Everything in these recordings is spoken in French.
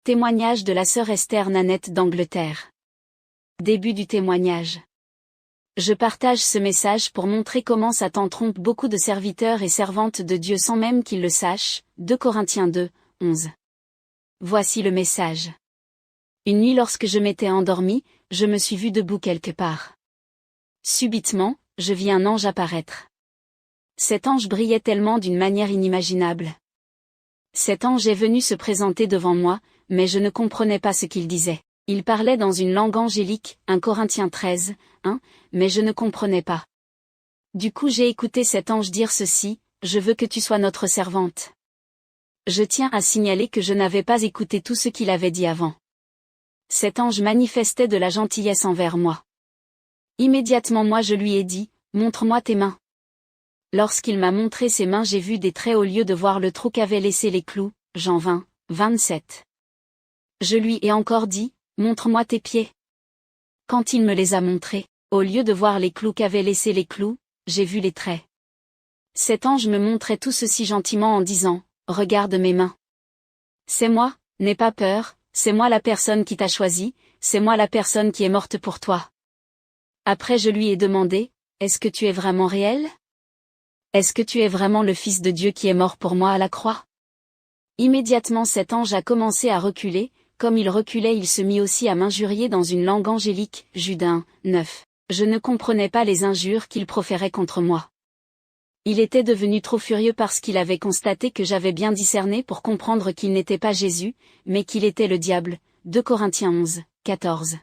Témoignage de la sœur Esther Nanette d'Angleterre. Début du témoignage. Je partage ce message pour montrer comment Satan trompe beaucoup de serviteurs et servantes de Dieu sans même qu'ils le sachent. 2 Corinthiens 2, 11. Voici le message. Une nuit lorsque je m'étais endormi, je me suis vu debout quelque part. Subitement, je vis un ange apparaître. Cet ange brillait tellement d'une manière inimaginable. Cet ange est venu se présenter devant moi, mais je ne comprenais pas ce qu'il disait. Il parlait dans une langue angélique, 1 Corinthiens 13, 1, mais je ne comprenais pas. Du coup j'ai écouté cet ange dire ceci, « Je veux que tu sois notre servante. » Je tiens à signaler que je n'avais pas écouté tout ce qu'il avait dit avant. Cet ange manifestait de la gentillesse envers moi. Immédiatement moi je lui ai dit, « Montre-moi tes mains. » Lorsqu'il m'a montré ses mains j'ai vu des traits au lieu de voir le trou qu'avaient laissé les clous, Jean 20, 27. Je lui ai encore dit, « Montre-moi tes pieds. » Quand il me les a montrés, au lieu de voir les clous qu'avaient laissé les clous, j'ai vu les traits. Cet ange me montrait tout ceci gentiment en disant, « Regarde mes mains. C'est moi, n'aie pas peur, c'est moi la personne qui t'a choisi, c'est moi la personne qui est morte pour toi. » Après je lui ai demandé, « Est-ce que tu es vraiment réel? Est-ce que tu es vraiment le Fils de Dieu qui est mort pour moi à la croix? » Immédiatement cet ange a commencé à reculer, comme il reculait il se mit aussi à m'injurier dans une langue angélique, Jude 1, 9. Je ne comprenais pas les injures qu'il proférait contre moi. Il était devenu trop furieux parce qu'il avait constaté que j'avais bien discerné pour comprendre qu'il n'était pas Jésus, mais qu'il était le diable, 2 Corinthiens 11, 14.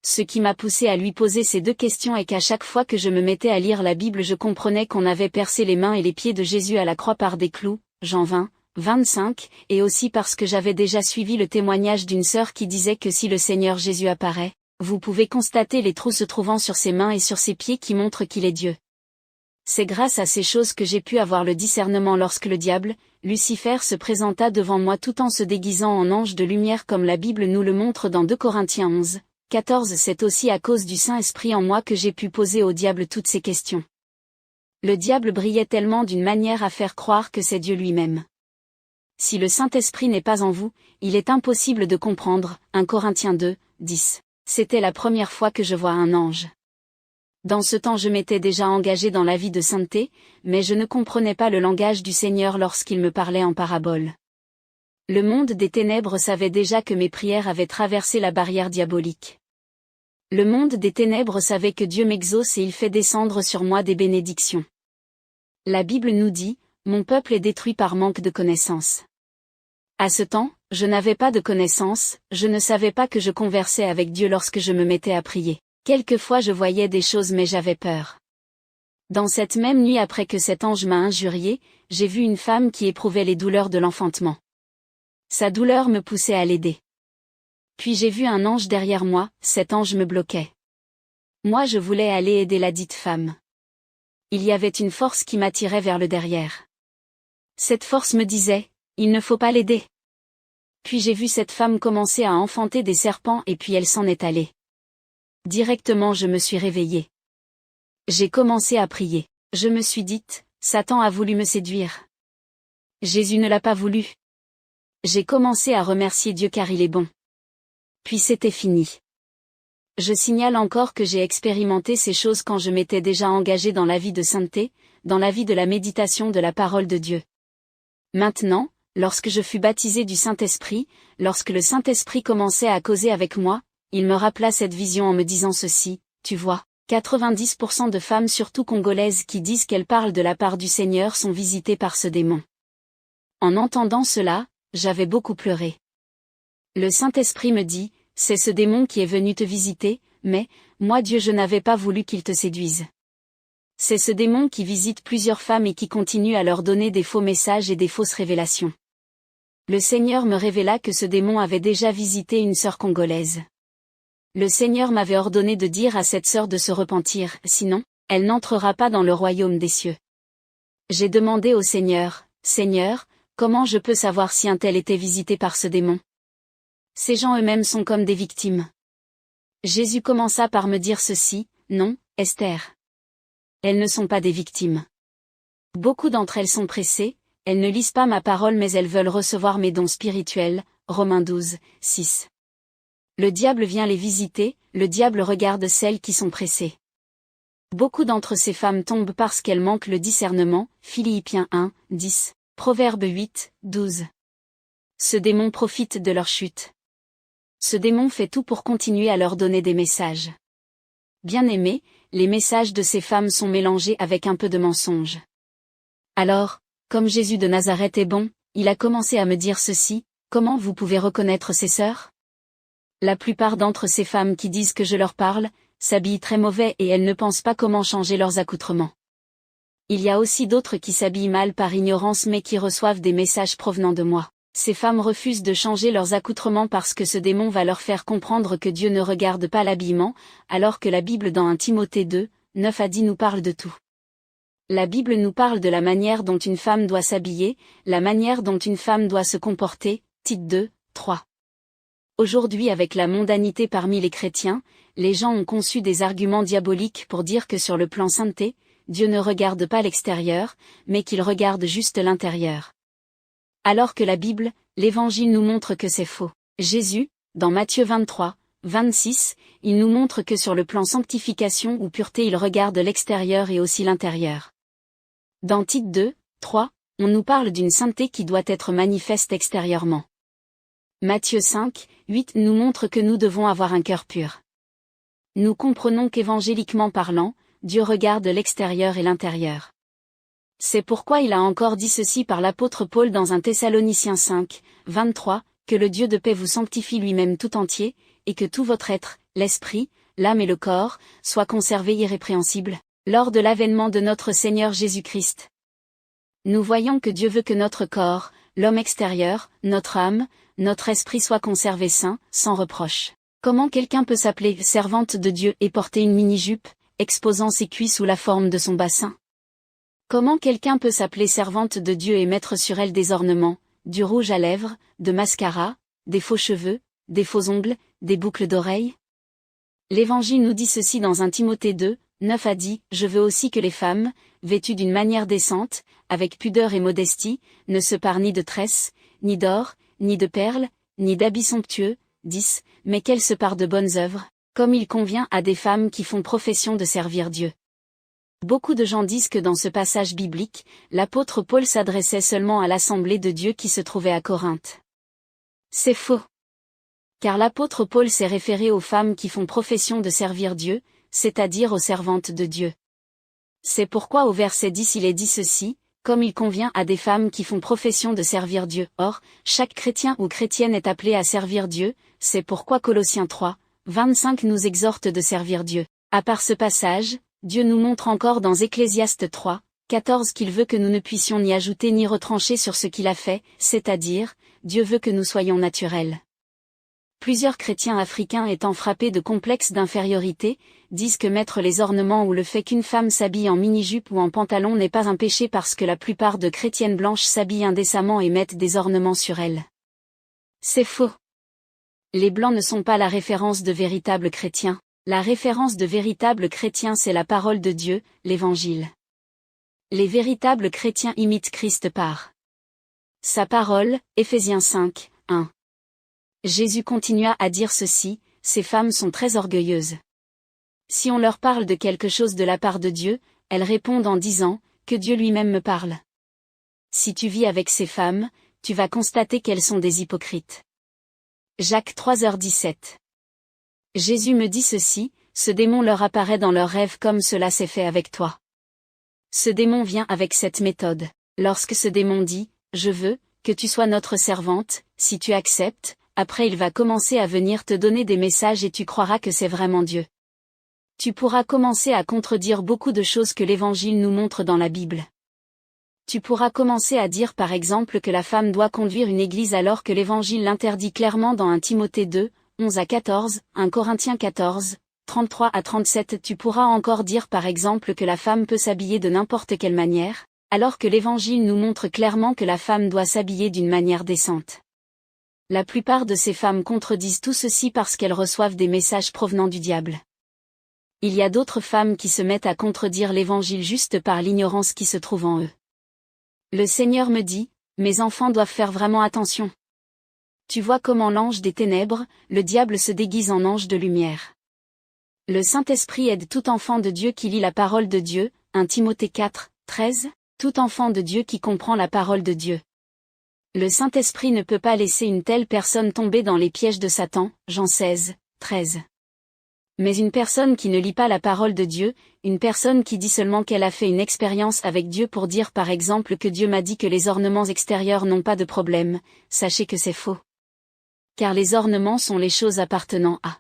Ce qui m'a poussé à lui poser ces deux questions est qu'à chaque fois que je me mettais à lire la Bible je comprenais qu'on avait percé les mains et les pieds de Jésus à la croix par des clous, Jean 20, 25, et aussi parce que j'avais déjà suivi le témoignage d'une sœur qui disait que si le Seigneur Jésus apparaît, vous pouvez constater les trous se trouvant sur ses mains et sur ses pieds qui montrent qu'il est Dieu. C'est grâce à ces choses que j'ai pu avoir le discernement lorsque le diable, Lucifer se présenta devant moi tout en se déguisant en ange de lumière comme la Bible nous le montre dans 2 Corinthiens 11, 14. C'est aussi à cause du Saint-Esprit en moi que j'ai pu poser au diable toutes ces questions. Le diable brillait tellement d'une manière à faire croire que c'est Dieu lui-même. Si le Saint-Esprit n'est pas en vous, il est impossible de comprendre, 1 Corinthiens 2, 10. C'était la première fois que je vois un ange. Dans ce temps je m'étais déjà engagé dans la vie de sainteté, mais je ne comprenais pas le langage du Seigneur lorsqu'il me parlait en parabole. Le monde des ténèbres savait déjà que mes prières avaient traversé la barrière diabolique. Le monde des ténèbres savait que Dieu m'exauce et il fait descendre sur moi des bénédictions. La Bible nous dit, « Mon peuple est détruit par manque de connaissance. » À ce temps, je n'avais pas de connaissance, je ne savais pas que je conversais avec Dieu lorsque je me mettais à prier. Quelquefois je voyais des choses mais j'avais peur. Dans cette même nuit après que cet ange m'a injurié, j'ai vu une femme qui éprouvait les douleurs de l'enfantement. Sa douleur me poussait à l'aider. Puis j'ai vu un ange derrière moi, cet ange me bloquait. Moi je voulais aller aider la dite femme. Il y avait une force qui m'attirait vers le derrière. Cette force me disait, il ne faut pas l'aider. Puis j'ai vu cette femme commencer à enfanter des serpents et puis elle s'en est allée. Directement je me suis réveillée. J'ai commencé à prier. Je me suis dite, Satan a voulu me séduire. Jésus ne l'a pas voulu. J'ai commencé à remercier Dieu car il est bon. Puis c'était fini. Je signale encore que j'ai expérimenté ces choses quand je m'étais déjà engagé dans la vie de sainteté, dans la vie de la méditation de la parole de Dieu. Maintenant, lorsque je fus baptisé du Saint-Esprit, lorsque le Saint-Esprit commençait à causer avec moi, il me rappela cette vision en me disant ceci, tu vois, 90% de femmes surtout congolaises qui disent qu'elles parlent de la part du Seigneur sont visitées par ce démon. En entendant cela, j'avais beaucoup pleuré. Le Saint-Esprit me dit, c'est ce démon qui est venu te visiter, mais, moi Dieu je n'avais pas voulu qu'il te séduise. C'est ce démon qui visite plusieurs femmes et qui continue à leur donner des faux messages et des fausses révélations. Le Seigneur me révéla que ce démon avait déjà visité une sœur congolaise. Le Seigneur m'avait ordonné de dire à cette sœur de se repentir, sinon, elle n'entrera pas dans le royaume des cieux. J'ai demandé au Seigneur, Seigneur, comment je peux savoir si un tel était visité par ce démon? Ces gens eux-mêmes sont comme des victimes. Jésus commença par me dire ceci, non, Esther. Elles ne sont pas des victimes. Beaucoup d'entre elles sont pressées, elles ne lisent pas ma parole mais elles veulent recevoir mes dons spirituels, Romains 12, 6. Le diable vient les visiter, le diable regarde celles qui sont pressées. Beaucoup d'entre ces femmes tombent parce qu'elles manquent le discernement, Philippiens 1, 10, Proverbes 8, 12. Ce démon profite de leur chute. Ce démon fait tout pour continuer à leur donner des messages. Bien-aimés, les messages de ces femmes sont mélangés avec un peu de mensonge. Alors, comme Jésus de Nazareth est bon, il a commencé à me dire ceci: comment vous pouvez reconnaître ces sœurs? La plupart d'entre ces femmes qui disent que je leur parle, s'habillent très mauvais et elles ne pensent pas comment changer leurs accoutrements. Il y a aussi d'autres qui s'habillent mal par ignorance mais qui reçoivent des messages provenant de moi. Ces femmes refusent de changer leurs accoutrements parce que ce démon va leur faire comprendre que Dieu ne regarde pas l'habillement, alors que la Bible dans 1 Timothée 2, 9 à 10 nous parle de tout. La Bible nous parle de la manière dont une femme doit s'habiller, la manière dont une femme doit se comporter, Tite 2, 3. Aujourd'hui, avec la mondanité parmi les chrétiens, les gens ont conçu des arguments diaboliques pour dire que sur le plan sainteté, Dieu ne regarde pas l'extérieur, mais qu'il regarde juste l'intérieur. Alors que la Bible, l'Évangile nous montre que c'est faux. Jésus, dans Matthieu 23, 26, il nous montre que sur le plan sanctification ou pureté il regarde l'extérieur et aussi l'intérieur. Dans Tite 2, 3, on nous parle d'une sainteté qui doit être manifeste extérieurement. Matthieu 5, 8 nous montre que nous devons avoir un cœur pur. Nous comprenons qu'évangéliquement parlant, Dieu regarde l'extérieur et l'intérieur. C'est pourquoi il a encore dit ceci par l'apôtre Paul dans 1 Thessaloniciens 5, 23, que le Dieu de paix vous sanctifie lui-même tout entier, et que tout votre être, l'esprit, l'âme et le corps, soient conservés irrépréhensibles, lors de l'avènement de notre Seigneur Jésus-Christ. Nous voyons que Dieu veut que notre corps, l'homme extérieur, notre âme, notre esprit soient conservés saints, sans reproche. Comment quelqu'un peut s'appeler servante de Dieu et porter une mini-jupe, exposant ses cuisses sous la forme de son bassin? Comment quelqu'un peut s'appeler servante de Dieu et mettre sur elle des ornements, du rouge à lèvres, de mascara, des faux cheveux, des faux ongles, des boucles d'oreilles? L'Évangile nous dit ceci dans 1 Timothée 2, 9 à 10, je veux aussi que les femmes, vêtues d'une manière décente, avec pudeur et modestie, ne se parent ni de tresses, ni d'or, ni de perles, ni d'habits somptueux, 10, mais qu'elles se parent de bonnes œuvres, comme il convient à des femmes qui font profession de servir Dieu. Beaucoup de gens disent que dans ce passage biblique, l'apôtre Paul s'adressait seulement à l'assemblée de Dieu qui se trouvait à Corinthe. C'est faux. Car l'apôtre Paul s'est référé aux femmes qui font profession de servir Dieu, c'est-à-dire aux servantes de Dieu. C'est pourquoi au verset 10 il est dit ceci, comme il convient à des femmes qui font profession de servir Dieu. Or, chaque chrétien ou chrétienne est appelé à servir Dieu, c'est pourquoi Colossiens 3, 25 nous exhorte de servir Dieu. À part ce passage, Dieu nous montre encore dans Ecclésiaste 3, 14 qu'il veut que nous ne puissions ni ajouter ni retrancher sur ce qu'il a fait, c'est-à-dire, Dieu veut que nous soyons naturels. Plusieurs chrétiens africains étant frappés de complexes d'infériorité, disent que mettre les ornements ou le fait qu'une femme s'habille en mini-jupe ou en pantalon n'est pas un péché parce que la plupart de chrétiennes blanches s'habillent indécemment et mettent des ornements sur elles. C'est faux. Les blancs ne sont pas la référence de véritables chrétiens. La référence de véritables chrétiens c'est la parole de Dieu, l'Évangile. Les véritables chrétiens imitent Christ par sa parole, Éphésiens 5, 1. Jésus continua à dire ceci, ces femmes sont très orgueilleuses. Si on leur parle de quelque chose de la part de Dieu, elles répondent en disant, que Dieu lui-même me parle. Si tu vis avec ces femmes, tu vas constater qu'elles sont des hypocrites. Jacques 3h17. Jésus me dit ceci, ce démon leur apparaît dans leurs rêves comme cela s'est fait avec toi. Ce démon vient avec cette méthode. Lorsque ce démon dit, je veux, que tu sois notre servante, si tu acceptes, après il va commencer à venir te donner des messages et tu croiras que c'est vraiment Dieu. Tu pourras commencer à contredire beaucoup de choses que l'Évangile nous montre dans la Bible. Tu pourras commencer à dire par exemple que la femme doit conduire une église alors que l'Évangile l'interdit clairement dans 1 Timothée 2, 11 à 14, 1 Corinthiens 14, 33 à 37. Tu pourras encore dire par exemple que la femme peut s'habiller de n'importe quelle manière, alors que l'Évangile nous montre clairement que la femme doit s'habiller d'une manière décente. La plupart de ces femmes contredisent tout ceci parce qu'elles reçoivent des messages provenant du diable. Il y a d'autres femmes qui se mettent à contredire l'Évangile juste par l'ignorance qui se trouve en eux. Le Seigneur me dit, mes enfants doivent faire vraiment attention. Tu vois comment l'ange des ténèbres, le diable se déguise en ange de lumière. Le Saint-Esprit aide tout enfant de Dieu qui lit la parole de Dieu, 1 Timothée 4, 13, tout enfant de Dieu qui comprend la parole de Dieu. Le Saint-Esprit ne peut pas laisser une telle personne tomber dans les pièges de Satan, Jean 16, 13. Mais une personne qui ne lit pas la parole de Dieu, une personne qui dit seulement qu'elle a fait une expérience avec Dieu pour dire par exemple que Dieu m'a dit que les ornements extérieurs n'ont pas de problème, sachez que c'est faux. Car les ornements sont les choses appartenant à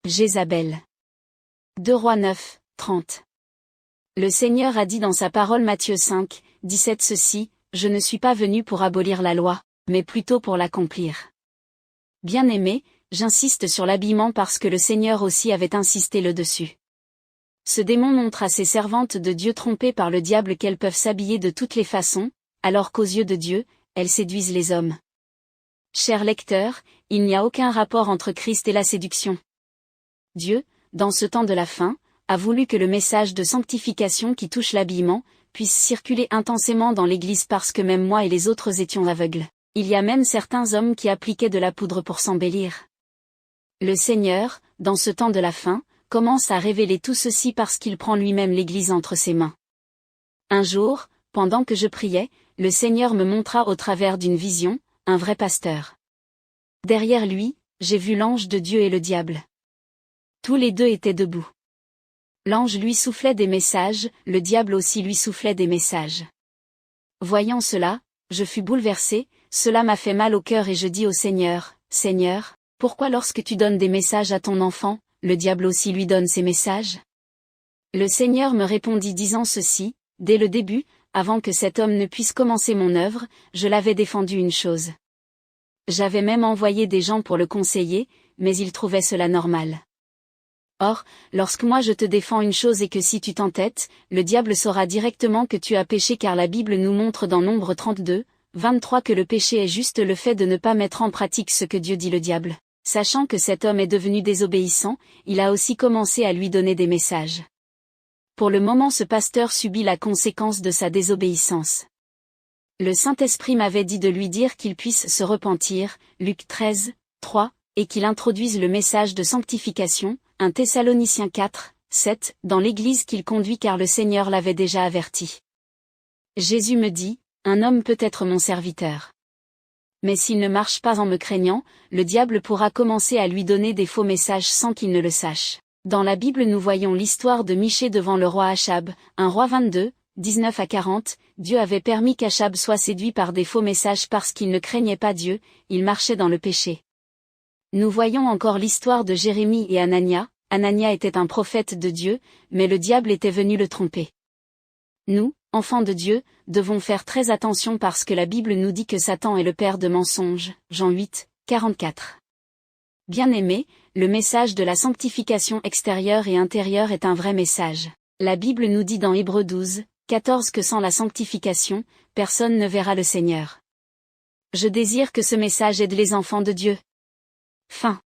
Jézabel. 2 Rois 9, 30. Le Seigneur a dit dans sa parole Matthieu 5, 17 ceci, « Je ne suis pas venu pour abolir la loi, mais plutôt pour l'accomplir. » Bien-aimé, j'insiste sur l'habillement parce que le Seigneur aussi avait insisté le dessus. Ce démon montre à ses servantes de Dieu trompées par le diable qu'elles peuvent s'habiller de toutes les façons, alors qu'aux yeux de Dieu, elles séduisent les hommes. Chers lecteurs, il n'y a aucun rapport entre Christ et la séduction. Dieu, dans ce temps de la fin, a voulu que le message de sanctification qui touche l'habillement, puisse circuler intensément dans l'Église parce que même moi et les autres étions aveugles. Il y a même certains hommes qui appliquaient de la poudre pour s'embellir. Le Seigneur, dans ce temps de la fin, commence à révéler tout ceci parce qu'il prend lui-même l'Église entre ses mains. Un jour, pendant que je priais, le Seigneur me montra au travers d'une vision, un vrai pasteur. Derrière lui, j'ai vu l'ange de Dieu et le diable. Tous les deux étaient debout. L'ange lui soufflait des messages, le diable aussi lui soufflait des messages. Voyant cela, je fus bouleversé, cela m'a fait mal au cœur et je dis au Seigneur, « Seigneur, pourquoi lorsque tu donnes des messages à ton enfant, le diable aussi lui donne ses messages ?» Le Seigneur me répondit disant ceci, « Dès le début, avant que cet homme ne puisse commencer mon œuvre, je l'avais défendu une chose. J'avais même envoyé des gens pour le conseiller, mais il trouvait cela normal. Or, lorsque moi je te défends une chose et que si tu t'entêtes, le diable saura directement que tu as péché car la Bible nous montre dans Nombre 32, 23 que le péché est juste le fait de ne pas mettre en pratique ce que Dieu dit le diable. Sachant que cet homme est devenu désobéissant, il a aussi commencé à lui donner des messages. Pour le moment ce pasteur subit la conséquence de sa désobéissance. Le Saint-Esprit m'avait dit de lui dire qu'il puisse se repentir, Luc 13, 3, et qu'il introduise le message de sanctification, 1 Thessaloniciens 4, 7, dans l'église qu'il conduit car le Seigneur l'avait déjà averti. Jésus me dit, un homme peut être mon serviteur. Mais s'il ne marche pas en me craignant, le diable pourra commencer à lui donner des faux messages sans qu'il ne le sache. Dans la Bible nous voyons l'histoire de Michée devant le roi Achab, 1 Roi 22, 19 à 40, Dieu avait permis qu'Achab soit séduit par des faux messages parce qu'il ne craignait pas Dieu, il marchait dans le péché. Nous voyons encore l'histoire de Jérémie et Anania. Anania était un prophète de Dieu, mais le diable était venu le tromper. Nous, enfants de Dieu, devons faire très attention parce que la Bible nous dit que Satan est le père de mensonges, Jean 8, 44. Bien-aimés, le message de la sanctification extérieure et intérieure est un vrai message. La Bible nous dit dans Hébreux 12, 14 que sans la sanctification, personne ne verra le Seigneur. Je désire que ce message aide les enfants de Dieu. Fin.